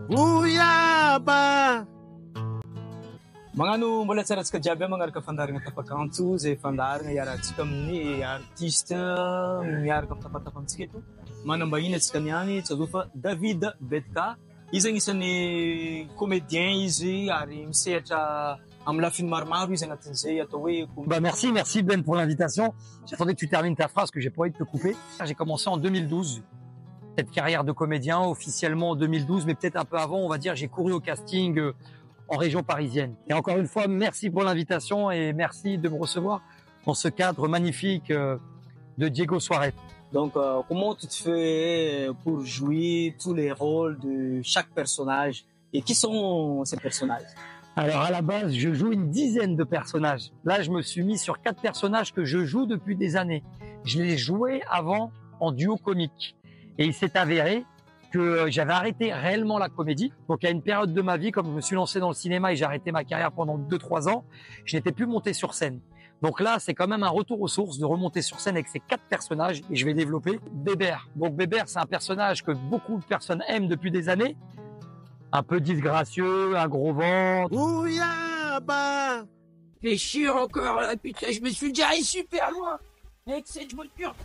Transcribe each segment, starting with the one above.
Bouillaba. Magnano mbola tsaratsika jiaby magnaraka fandaragna tapakanto zay fandaragna iarahantsika amin'ny artiste miaraka amin'ny tapatapantsika eto manambahiny atsika niany tsazofa David Betka izy agnisan'ny comédien izy ary misehatra amin'ny lafiny maromaro izy agnatin'izay atao hoe merci Ben pour l'invitation. J'attendais que tu termines ta phrase que j'ai pas envie de te couper. J'ai commencé en 2012 cette carrière de comédien officiellement en 2012 mais peut-être un peu avant, on va dire, j'ai couru au casting en région parisienne. Et encore une fois, merci pour l'invitation et merci de me recevoir dans ce cadre magnifique de Diego Suarez. Donc, comment tu te fais pour jouer tous les rôles de chaque personnage et qui sont ces personnages? Alors, à la base, je joue une dizaine de personnages. Là, je me suis mis sur 4 personnages que je joue depuis des années. Je les jouais avant en duo comique. Et il s'est avéré que j'avais arrêté réellement la comédie. Donc, à une période de ma vie, comme je me suis lancé dans le cinéma et j'ai arrêté ma carrière pendant 2-3 ans, je n'étais plus monté sur scène. Donc là, c'est quand même un retour aux sources de remonter sur scène avec ces 4 personnages et je vais développer Bébert. Donc Bébert, c'est un personnage que beaucoup de personnes aiment depuis des années. Un peu disgracieux, un gros ventre. Bouillaba. Fais chier encore là, putain, je me suis garé super loin avec cette voiture.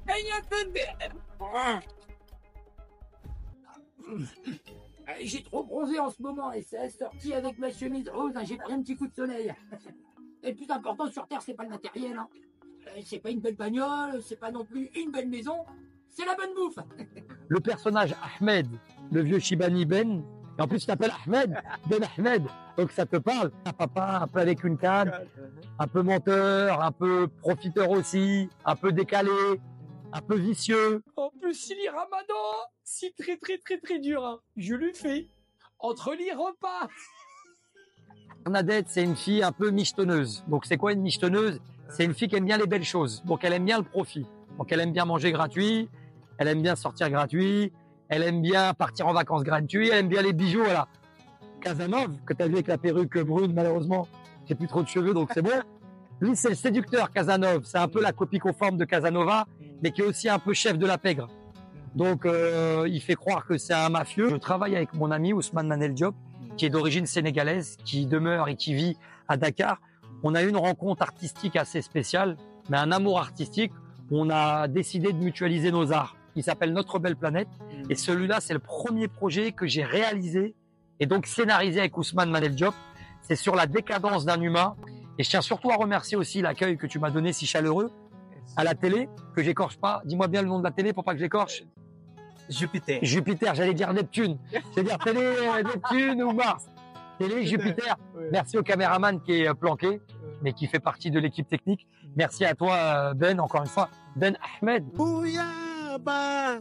Il y a un peu de merde. J'ai trop bronzé en ce moment et ça a sorti avec ma chemise rose, j'ai pris un petit coup de soleil. Et le plus important sur Terre, c'est pas le matériel. Hein. C'est pas une belle bagnole, c'est pas non plus une belle maison, c'est la bonne bouffe. Le personnage Ahmed, le vieux Shibani Ben, et en plus tu t'appelles Ahmed, Ben Ahmed, donc ça te parle. Un papa un peu avec une canne, un peu menteur, un peu profiteur aussi, un peu décalé, un peu vicieux. En plus, il est ramadan, c'est très dur. Hein. Je le fais entre les repas. Bernadette, c'est une fille un peu michetonneuse. Donc, c'est quoi une michetonneuse? C'est une fille qui aime bien les belles choses. Donc, elle aime bien le profit. Donc, elle aime bien manger gratuit. Elle aime bien sortir gratuit. Elle aime bien partir en vacances gratuit. Elle aime bien les bijoux, voilà. Casanova, que tu as vu avec la perruque brune, malheureusement, j'ai plus trop de cheveux, donc c'est bon. Lui, c'est le séducteur, Casanova. C'est un peu la copie conforme de Casanova, mais qui est aussi un peu chef de la pègre. Donc, il fait croire que c'est un mafieux. Je travaille avec mon ami Ousmane Manel Diop, qui est d'origine sénégalaise, qui demeure et qui vit à Dakar. On a eu une rencontre artistique assez spéciale, mais un amour artistique. On a décidé de mutualiser nos arts. Il s'appelle Notre Belle Planète. Et celui-là, c'est le premier projet que j'ai réalisé et donc scénarisé avec Ousmane Manel Diop. C'est sur la décadence d'un humain. Et je tiens surtout à remercier aussi l'accueil que tu m'as donné si chaleureux à la télé, que j'écorche pas. Dis-moi bien le nom de la télé pour pas que j'écorche. Jupiter. Jupiter, j'allais dire Neptune. J'allais dire télé Neptune ou Mars. Télé Jupiter. Merci au caméraman qui est planqué, mais qui fait partie de l'équipe technique. Merci à toi, Ben, encore une fois. Ben Ahmed. Bouillaba.